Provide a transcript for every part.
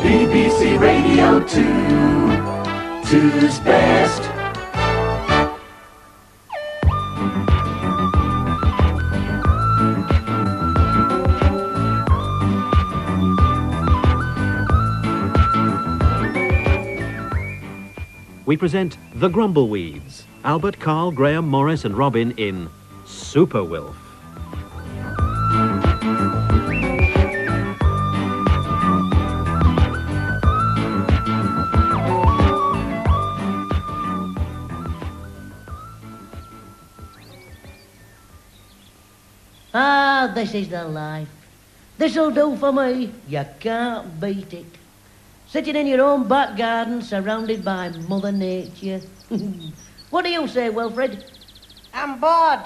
BBC Radio 2, two's best. We present the Grumbleweeds, Albert, Carl, Graham, Morris and Robin in Super Wilf. Ah, this is the life. This'll do for me. You can't beat it. Sitting in your own back garden, surrounded by Mother Nature. What do you say, Wilfred? I'm bored.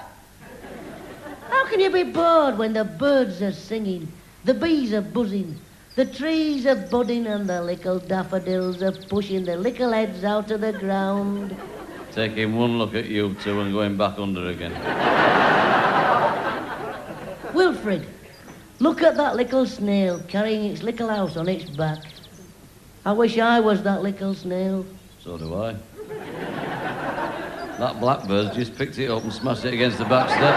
How can you be bored when the birds are singing, the bees are buzzing, the trees are budding, and the little daffodils are pushing their little heads out of the ground? Taking one look at you two and going back under again. Wilfred, look at that little snail carrying its little house on its back. I wish I was that little snail. So do I. That blackbird's just picked it up and smashed it against the back step.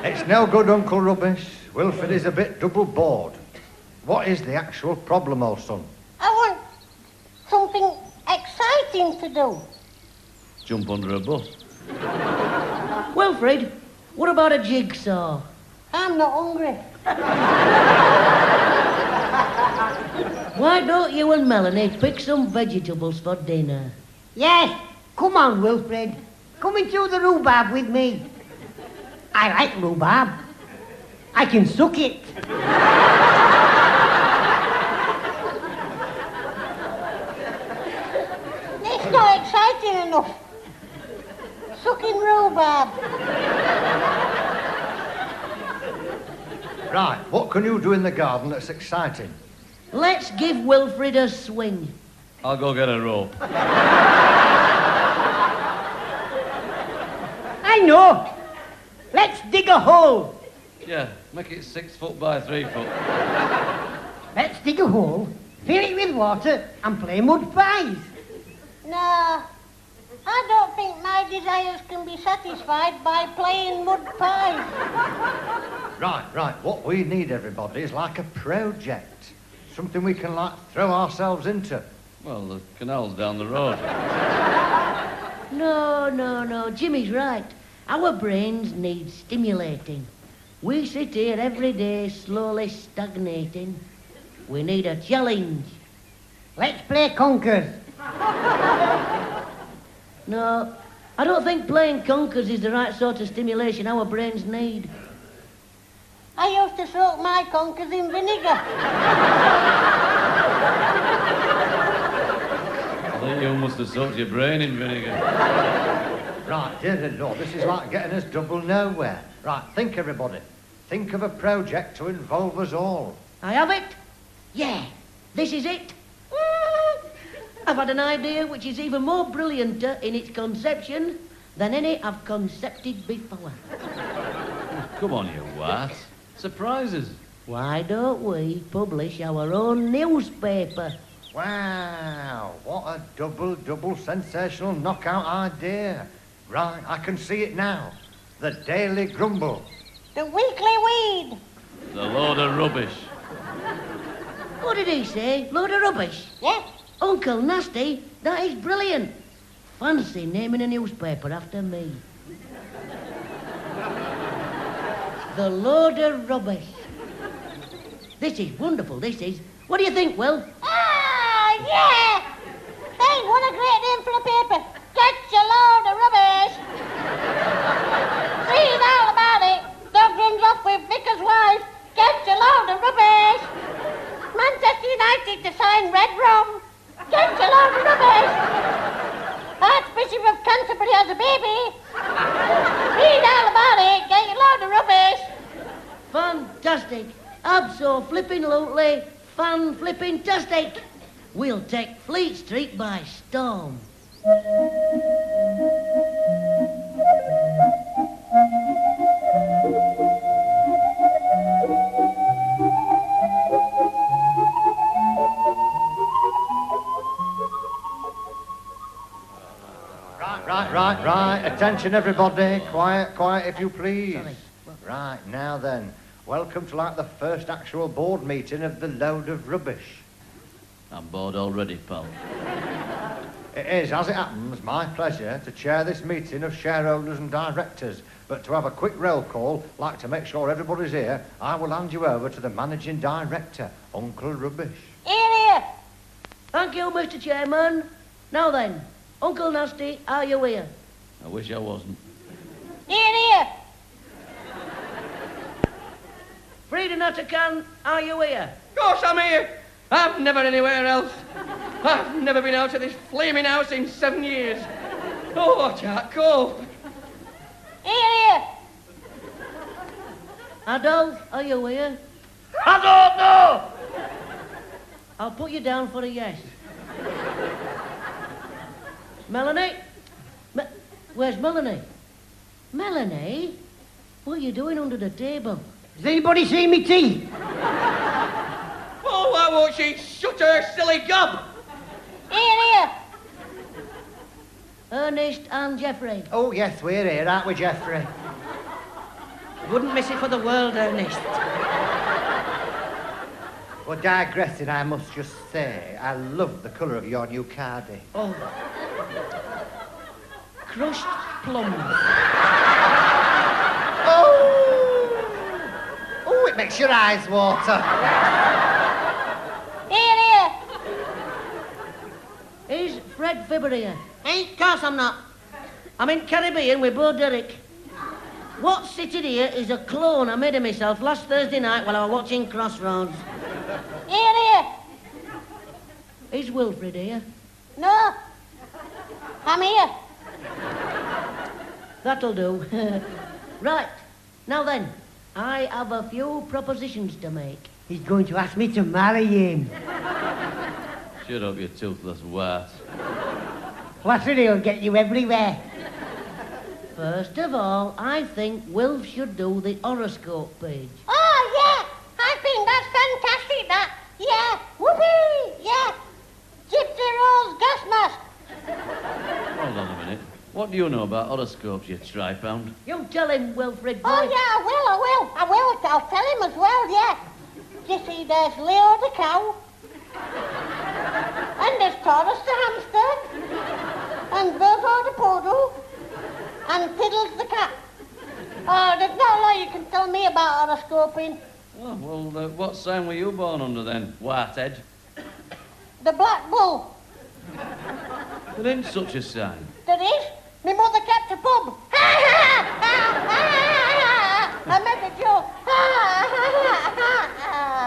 It's no good, Uncle Rubbish. Wilfred is a bit double bored. What is the actual problem, old son? I want something exciting to do. Jump under a bus. Wilfred, what about a jigsaw? I'm not hungry. Why don't you and Melanie pick some vegetables for dinner? Yes, come on, Wilfred. Come into the rhubarb with me. I like rhubarb. I can suck it. It's not exciting enough. Sucking rhubarb. Right, what can you do in the garden that's exciting? Let's give Wilfred a swing. I'll go get a rope. I know. Let's dig a hole. Yeah, make it 6 foot by 3 foot. Let's dig a hole, fill it with water, and play mud pies. No, I don't think my desires can be satisfied by playing mud pies. Right. What we need, everybody, is like a project. Something we can, throw ourselves into. Well, the canal's down the road. No. Jimmy's right. Our brains need stimulating. We sit here every day slowly stagnating. We need a challenge. Let's play conkers. No, I don't think playing conkers is the right sort of stimulation our brains need. I used to soak my conkers in vinegar. I think you must have soaked your brain in vinegar. Right, dear Lord, this is like getting us double nowhere. Right, think, everybody. Think of a project to involve us all. I have it? Yeah, this is it. I've had an idea which is even more brilliant in its conception than any I've concepted before. Come on, you what? Surprises. Why don't we publish our own newspaper? Wow, what a double sensational knockout idea. Right, I can see it now. The Daily Grumble. The weekly weed. The load of rubbish. What did he say? Load of rubbish? Yes. Uncle Nasty, that is brilliant. Fancy naming a newspaper after me. The load of rubbish. This is wonderful, this is. What do you think, Will? Ah, yeah! Hey, what a great name for a paper. Catch a load of rubbish. Read all about it. Dog runs off with Vicar's wife. Catch a load of rubbish. Manchester United to sign Red Rum. Catch a load of rubbish. Archbishop of Canterbury has a baby. Read all about it. Get your load of rubbish. Fantastic. Abso-flipping-lutely, fan-flipping-tastic. We'll take Fleet Street by storm. Attention, everybody. Quiet, quiet, if you please. Sorry. Right, now then. Welcome to, like, the first actual board meeting of the load of rubbish. I'm bored already, pal. It is, as it happens, my pleasure to chair this meeting of shareholders and directors. But to have a quick roll call, like to make sure everybody's here, I will hand you over to the managing director, Uncle Rubbish. Here. Thank you, Mr. Chairman. Now then, Uncle Nasty, are you here? I wish I wasn't. Here. Frida Nuttacan, are you here? Of course I'm here. I'm never anywhere else. I've never been out of this flaming house in 7 years. Oh, I can't cope. Here. Adolf, are you here? I don't know. I'll put you down for a yes. Melanie? Where's Melanie? Melanie? What are you doing under the table? Has anybody seen me tea? Oh, why won't she shut her silly gob? Here. Ernest and Jeffrey. Oh, yes, we're here, aren't we, Geoffrey? Wouldn't miss it for the world, Ernest. Well, digressing, I must just say, I love the colour of your new cardi. Oh. Crushed plums. Oh, it makes your eyes water. Here. Is Fred Fibber here? Hey, of course I'm not. I'm in Caribbean with Bo Derek. What's sitting here is a clone I made of myself last Thursday night while I was watching Crossroads. Here. Is Wilfred here? No. I'm here. That'll do. Right. Now then, I have a few propositions to make. He's going to ask me to marry him. Shut up, you toothless wart. Flattery will get you everywhere. First of all, I think Wilf should do the horoscope page. Oh, yeah. I think that's fantastic, that. Yeah. Whoopee. Yeah. Gypsy Rose gas mask. Hold on a minute. What do you know about horoscopes, you tri-pound? You tell him, Wilfred. Oh, boy. yeah, I will. I'll tell him as well, yeah. You see, there's Leo the cow. And there's Taurus the hamster. And Virgo the poodle. And Piddles the cat. Oh, there's not a lot you can tell me about horoscoping. Oh, well, what sign were you born under then, Whitehead? The black bull. There ain't such a sign. There is. My mother kept a pub. I made a joke.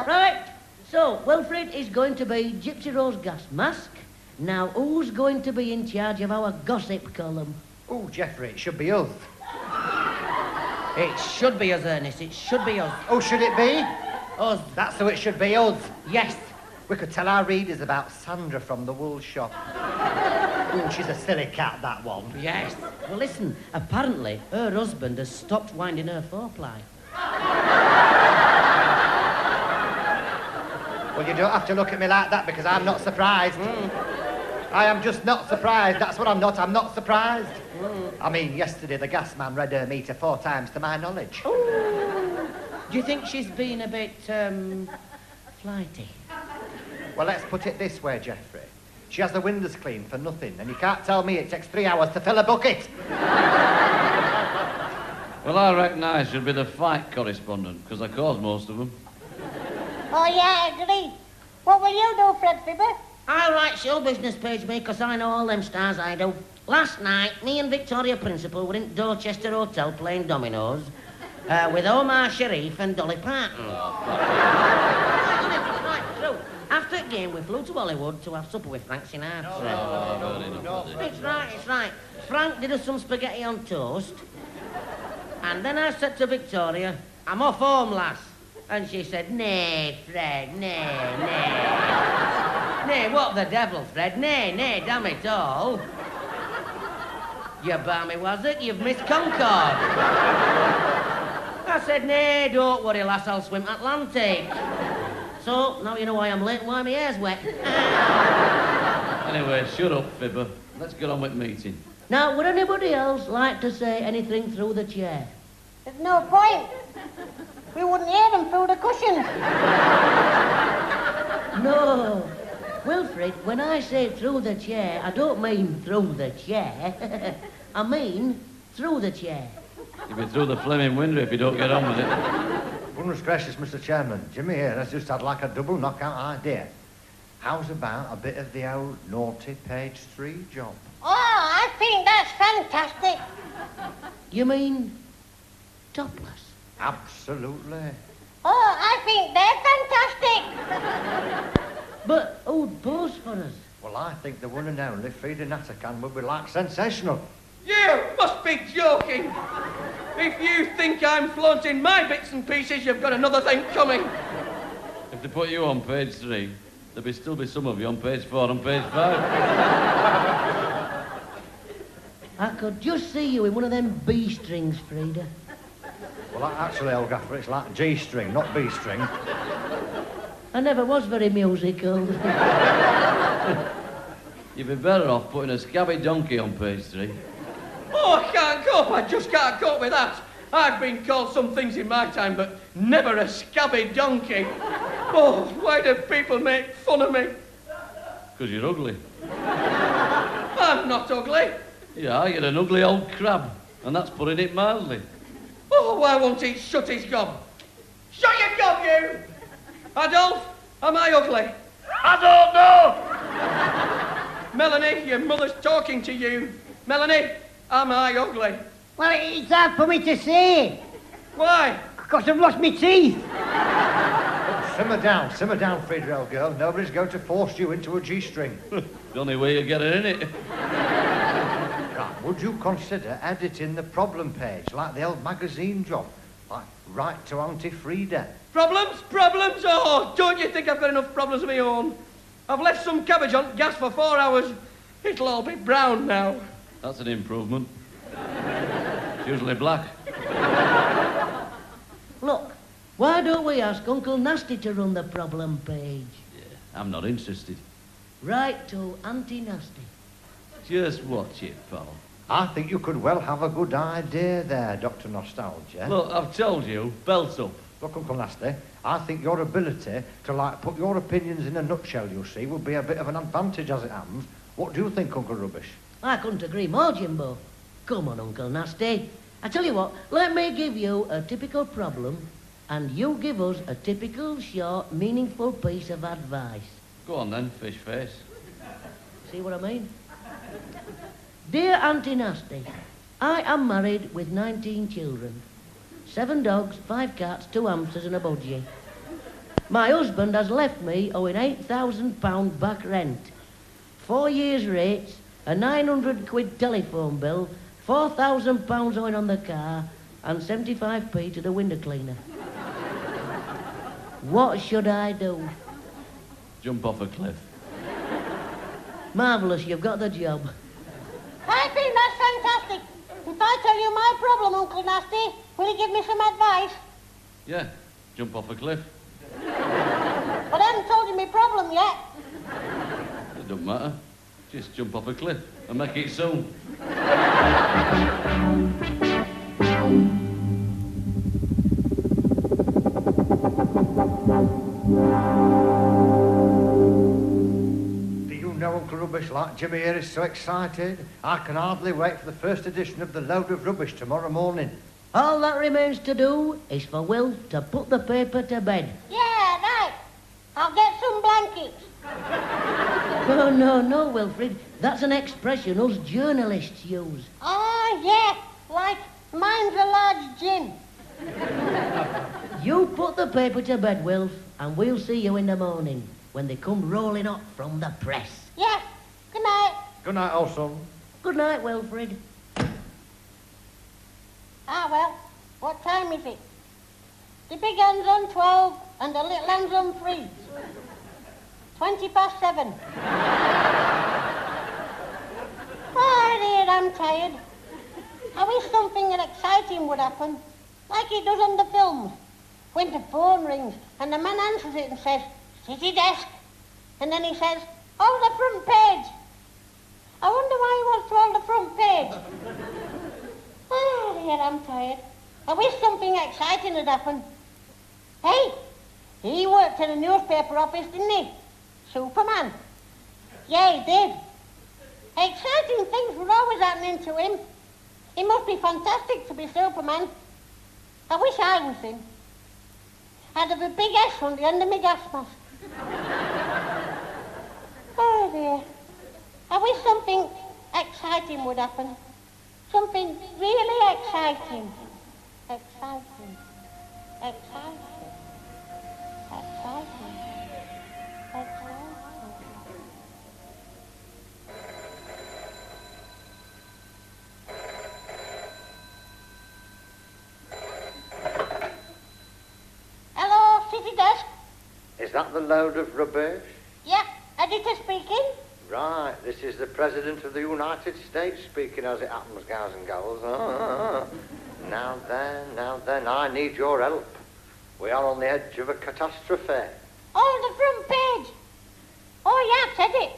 Right. So, Wilfred is going to be Gypsy Rose gas mask. Now, who's going to be in charge of our gossip column? Oh, Geoffrey, it should be us. It should be us, Ernest. It should be us. Oh, should it be? Us. That's who it should be, us. Yes. We could tell our readers about Sandra from the wool shop. Oh, she's a silly cat, that one. Yes. Well, listen, apparently her husband has stopped winding her four-ply. Well, you don't have to look at me like that because I'm not surprised. I am just not surprised. That's what I'm not. I'm not surprised. I mean, yesterday the gas man read her meter 4 times to my knowledge. Do you think she's been a bit, flighty? Well, let's put it this way, Geoffrey. She has the windows cleaned for nothing, and you can't tell me it takes 3 hours to fill a bucket. Well, I reckon I should be the fight correspondent, because I caused most of them. Oh, yeah, I agree. What will you do, Fred Fibber? I'll write show business page, mate, 'cause I know all them stars I do. Last night, me and Victoria Principal were in Dorchester Hotel playing dominoes with Omar Sharif and Dolly Parton. Right, true. After the game, we flew to Hollywood to have supper with Frank Sinatra. It's right. Frank did us some spaghetti on toast. And then I said to Victoria, I'm off home, lass. And she said, nay, Fred, nay. Nay, what the devil, Fred? Nay, damn it all. You balmy was it? You've missed Concord. I said, nay, don't worry, lass, I'll swim Atlantic. So, now you know why I'm late and why my hair's wet. Anyway, shut up, Fibber. Let's get on with meeting. Now, would anybody else like to say anything through the chair? There's no point. We wouldn't hear them through the cushions. No. Wilfred, when I say through the chair, I don't mean through the chair. I mean through the chair. You'll be through the flaming window if you don't get on with it. Goodness gracious, Mr. Chairman, Jimmy here has just had like a double knockout idea. How's about a bit of the old naughty page 3 job? Oh, I think that's fantastic. You mean topless? Absolutely. Oh, I think they're fantastic. But who'd pose for us? Well, I think the one and only Frida Nattercan would be like sensational. You must be joking. If you think I'm flaunting my bits and pieces, you've got another thing coming. If they put you on page 3, there'll still be some of you on page 4 and page 5. I could just see you in one of them B strings, Frida. Well, actually, old gaffer, it's like G-string, not B-string. I never was very musical. You'd be better off putting a scabby donkey on page 3. Oh, I can't cope. I just can't cope with that. I've been called some things in my time, but never a scabby donkey. Oh, why do people make fun of me? Because you're ugly. I'm not ugly. Yeah, you're an ugly old crab, and that's putting it mildly. Oh, why won't he shut his gob? Shut your gob, you! Adolf, am I ugly? I don't know! Melanie, your mother's talking to you. Melanie, am I ugly? Well, it's hard for me to say. Why? Because I've lost my teeth. Simmer down, Frida, old girl. Nobody's going to force you into a G-string. The only way you get it in it. Right, would you consider editing the problem page, like the old magazine job? Like, write to Auntie Frida. Problems? Oh, don't you think I've got enough problems of my own? I've left some cabbage on gas for 4 hours. It'll all be brown now. That's an improvement. It's usually black. Look, why don't we ask Uncle Nasty to run the problem page? Yeah, I'm not interested. Right to Auntie Nasty. Just watch it, pal. I think you could well have a good idea there, Dr. Nostalgia. Look, I've told you, belt up. Look, Uncle Nasty, I think your ability to, like, put your opinions in a nutshell, you see, would be a bit of an advantage as it happens. What do you think, Uncle Rubbish? I couldn't agree more, Jimbo. Come on, Uncle Nasty. I tell you what, let me give you a typical problem, and you give us a typical, short, meaningful piece of advice. Go on then, fish face. See what I mean? Dear Auntie Nasty, I am married with 19 children. 7 dogs, 5 cats, 2 hamsters and a budgie. My husband has left me owing £8,000 back rent, 4 years rates, a 900 quid telephone bill, £4,000 owing on the car, and 75p to the window cleaner. What should I do? Jump off a cliff. Marvellous, you've got the job. I think that's fantastic. If I tell you my problem, Uncle Nasty, will you give me some advice? Yeah, jump off a cliff. But I haven't told you my problem yet. It don't matter. Just jump off a cliff and make it soon. Do you know, Uncle Rubbish, like Jimmy here is so excited, I can hardly wait for the first edition of the Load of Rubbish tomorrow morning. All that remains to do is for Will to put the paper to bed. Yeah, right. I'll get some blankets. No, Wilfred. That's an expression us journalists use. Oh, yeah, like mine's a large gin. You put the paper to bed, Wilf, and we'll see you in the morning when they come rolling up from the press. Yeah, good night. Good night, old son. Good night, Wilfred. Ah, well, what time is it? The big hand's on 12 and the little hand's on 3. 7:20. Oh, dear, I'm tired. I wish something exciting would happen, like it does on the films. When the phone rings and the man answers it and says, "City desk," and then he says, "Oh, the front page." I wonder why he wants to hold the front page. Oh, dear, I'm tired. I wish something exciting had happened. Hey, he worked in a newspaper office, didn't he? Superman. Yeah, he did. Exciting things were always happening to him. It must be fantastic to be Superman. I wish I was him. I'd have a big S on the end of my gas mask. Oh, dear. I wish something exciting would happen. Something really exciting. Exciting. Exciting. Exciting. Exciting. Hello, city desk. Is that the load of rubbish? Yeah, editor speaking. Right, this is the President of the United States speaking as it happens, guys and girls. Now then, I need your help. We are on the edge of a catastrophe. Oh, the front page. Oh, yeah, I've said it.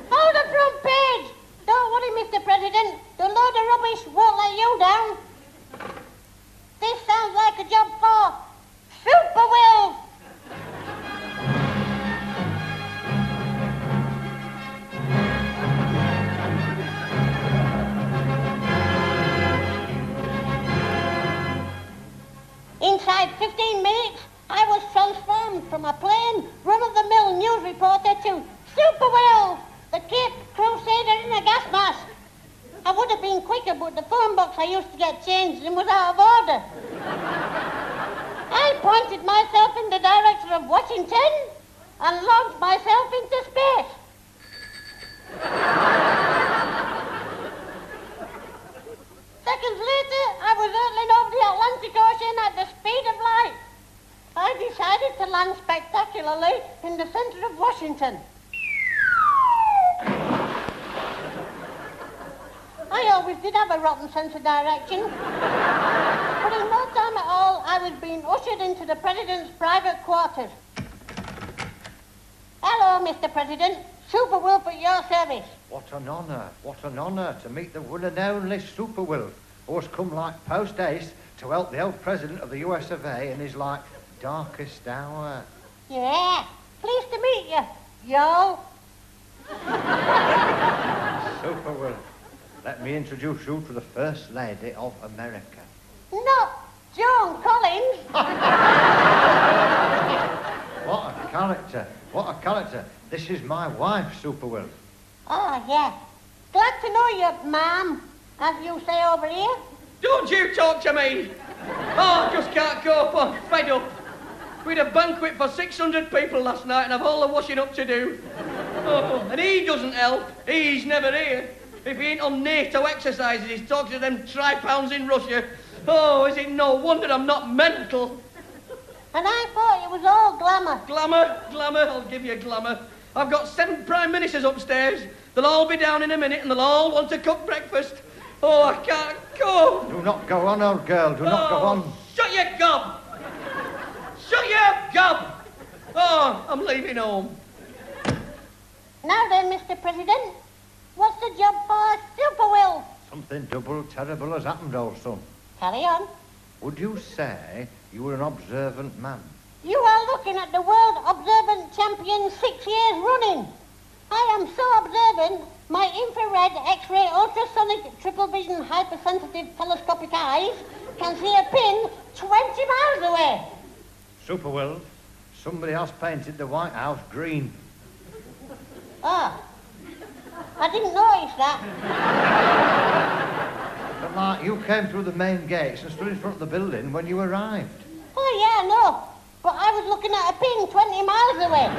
Oh, the front page. Don't worry, Mr. President. The load of rubbish won't let you down. This sounds like a job for Super Will. Inside 15 minutes, I was transformed from a plain, run-of-the-mill news reporter to Super Will, the Cape Crusader in a gas mask. I would have been quicker, but the phone box I used to get changed and was out of order. I pointed myself in the direction of Washington and launched myself into space. Seconds later, I was hurtling over the Atlantic Ocean at the speed of light. I decided to land spectacularly in the center of Washington. I always did have a rotten sense of direction. But in no time at all, I was being ushered into the President's private quarters. Hello, Mr. President. Super Wolf at your service. What an honour to meet the one and only Super Will, who has come like post haste to help the old President of the US of A in his, darkest hour. Yeah, pleased to meet you, yo. Super Will, let me introduce you to the First Lady of America. Not Joan Collins. What a character. This is my wife, Super Will. Oh, yeah. Glad to know you, ma'am, as you say over here. Don't you talk to me! Oh, I just can't cope. I'm fed up. We had a banquet for 600 people last night and I've all the washing up to do. Oh, and he doesn't help. He's never here. If he ain't on NATO exercises, he's talking to them tri-pounds in Russia. Oh, is it no wonder I'm not mental? And I thought it was all glamour. Glamour, I'll give you glamour. I've got 7 prime ministers upstairs. They'll all be down in a minute and they'll all want to cook breakfast. Oh, I can't go. Do not go on, old girl. Do not go on. Shut your gob. Shut your gob. Oh, I'm leaving home. Now then, Mr. President, what's the job for Super Will? Something double terrible has happened, old son. Carry on. Would you say you were an observant man? You are looking at the World Observant Champion 6 years running. I am so observant, my infrared, X-ray, ultrasonic, triple vision, hypersensitive telescopic eyes can see a pin 20 miles away. Super Will, somebody else painted the White House green. Oh, I didn't notice that. But you came through the main gates and stood in front of the building when you arrived. Oh, yeah, no. But I was looking at a pin 20 miles away.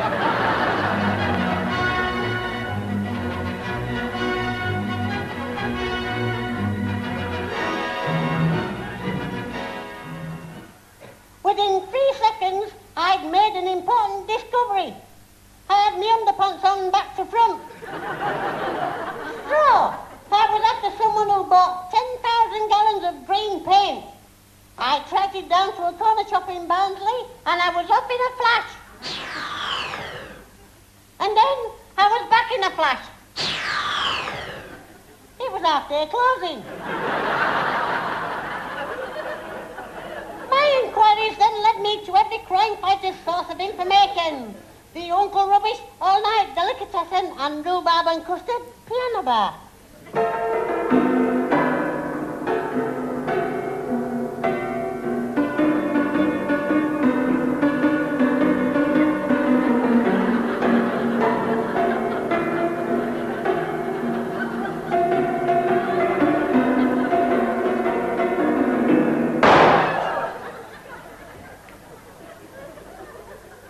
Within 3 seconds, I'd made an important discovery. I had my underpants on back to front. So, I was after someone who bought 10,000 gallons of green paint. I tracked it down to a corner shop in Barnsley, and I was off in a flash. And then I was back in a flash. it was half day closing. My inquiries then led me to every crime fighter's source of information. The Uncle Rubbish all-night delicatessen and rhubarb and custard piano bar.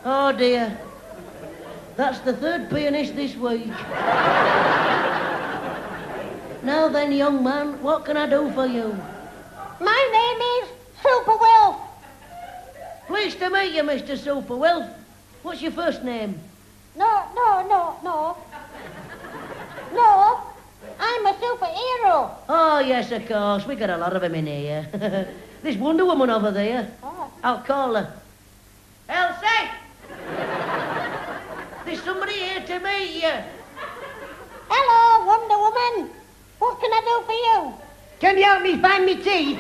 Oh dear. That's the third pianist this week. Now then, young man, what can I do for you? My name is Super Wilf. Pleased to meet you, Mr. Super Wilf. What's your first name? No. I'm a superhero. Oh, yes, of course. We got a lot of them in here. There's Wonder Woman over there. Oh. I'll call her. Elsie! There's somebody here to meet you. Hello, Wonder Woman. What can I do for you? Can you help me find me teeth?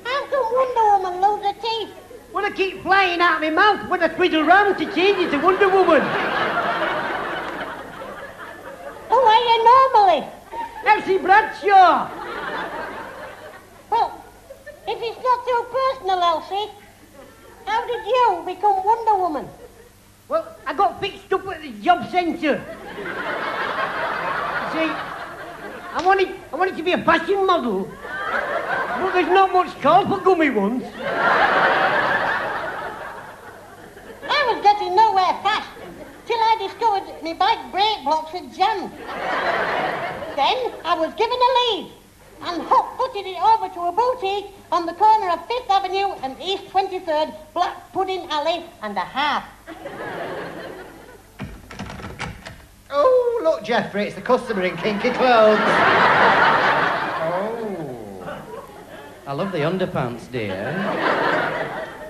How come Wonder Woman lose her teeth? Well, I keep flying out of my mouth when I twiddle round to change it to Wonder Woman. Who are you normally? Elsie Bradshaw. Well, if it's not too personal, Elsie, how did you become Wonder Woman? Well, I got fixed up at the job centre. See, I wanted to be a fashion model, but there's not much call for gummy ones. I was getting nowhere fast till I discovered my bike brake blocks had jammed. Then I was given a lead and hot-footed it over to a boutique on the corner of 5th Avenue and East 23rd, Black Pudding Alley and a half. Oh, look, Geoffrey, it's the customer in kinky clothes. Oh. I love the underpants, dear.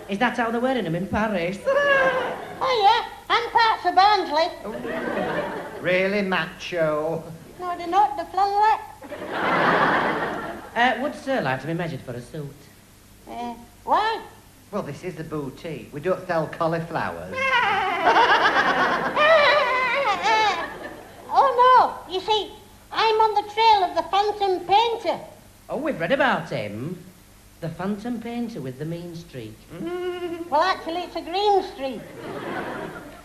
Is that how they're wearing them in Paris? Oh, yeah, and parts of Barnsley. Really macho. No, they're not, the flannelette. Would Sir like to be measured for a suit? Why? Well, this is the boutique. We don't sell cauliflowers. Oh, no. You see, I'm on the trail of the Phantom Painter. Oh, we've read about him. The Phantom Painter with the mean streak. Well, actually, it's a green streak.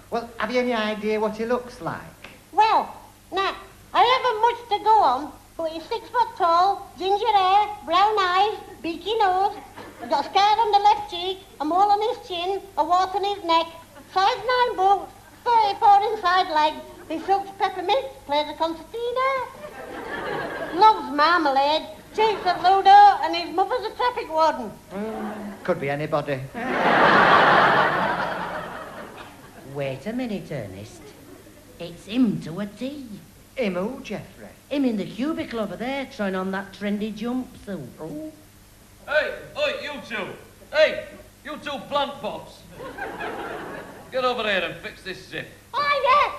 Well, have you any idea what he looks like? Well, now, I haven't much to go on, but he's 6 foot tall, ginger hair, brown eyes, beaky nose. He's got a scar on the left cheek, a mole on his chin, a wart on his neck, size 9 boots, 34 inside leg. He sucks peppermint, plays a concertina, loves marmalade, cheats at Ludo, and his mother's a traffic warden. Could be anybody. Wait a minute, Ernest. It's him to a T. Him who, Geoffrey? Him in the cubicle over there, trying on that trendy jumpsuit. Oh. Hey, oi, you two. Hey, you two plant pots. Get over here and fix this zip. Oh, yes,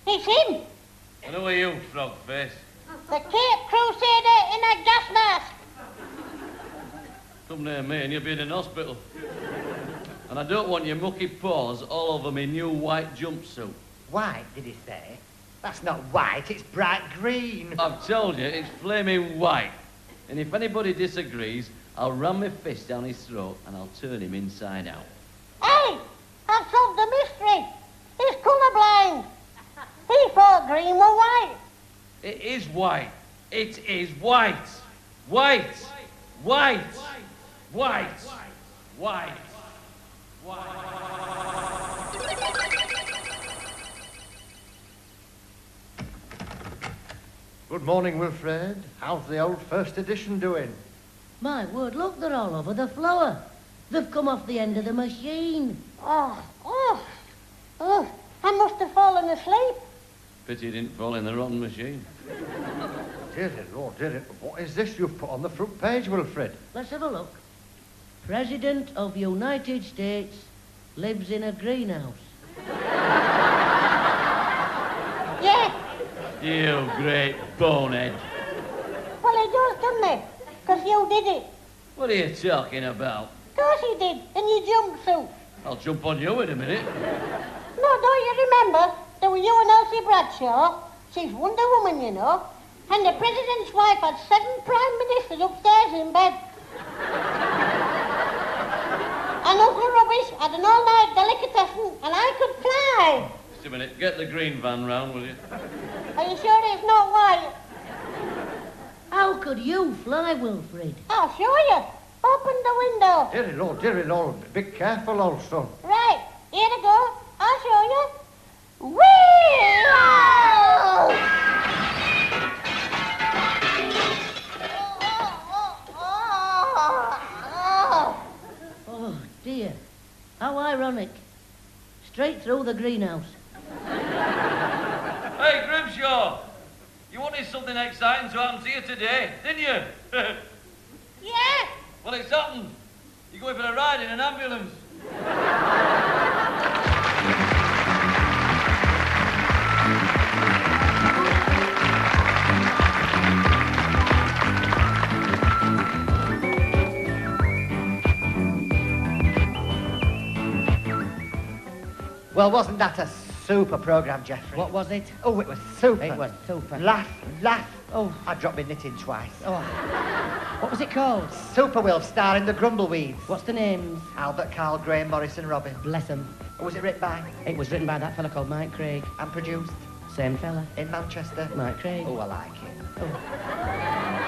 it's him, And who are you, frog face? the Cape Crusader in a gas mask. Come near me and you'll be in an hospital. And I don't want your mucky paws all over me new white jumpsuit. White, did he say? That's not white, it's bright green. I've told you, it's flaming white. And if anybody disagrees, I'll ram my fist down his throat and I'll turn him inside out. Hey, I've solved the mystery. He's colourblind. He thought green were white. It is white. It is white. White. White. White. White. Good morning, Wilfred. How's the old first edition doing? My word, look, they're all over the floor. They've come off the end of the machine. Oh, I must have fallen asleep. Pity you didn't fall in the rotten machine. Dear Lord, dear, what is this you've put on the front page, Wilfred? Let's have a look. President of United States lives in a greenhouse. Yeah, You great bonehead. Well, he does, doesn't he? Because you did it. What are you talking about? Of course he did, in your jumpsuit. I'll jump on you in a minute. No, don't you remember? There were you and Elsie Bradshaw. She's Wonder Woman, you know. And the president's wife had 7 prime ministers upstairs in bed. And Uncle Rubbish had an all-night delicatessen, and I could fly. Just a minute. Get the green van round, will you? Are you sure it's not white? How could you fly, Wilfred? I'll show you. Open the window. Dearie Lord, be careful, old son. Right, here to go. I'll show you. Whee! Oh, dear. How ironic. Straight through the greenhouse. Hey, Grimshaw! You wanted something exciting to happen to you today, didn't you? Yeah. Well, it's happened. You're going for a ride in an ambulance. Well, wasn't that a super programme, Geoffrey? What was it? Oh, it was super. It was super. Laugh. Oh. I dropped my knitting twice. Oh. What was it called? Super Wilf starring the Grumbleweeds. What's the names? Albert, Carl, Graham, Morris and Robin. Bless 'em. Who was it written by? It was written by that fella called Mike Craig. And produced Same fella. in Manchester. Mike Craig. Oh, I like it. Oh.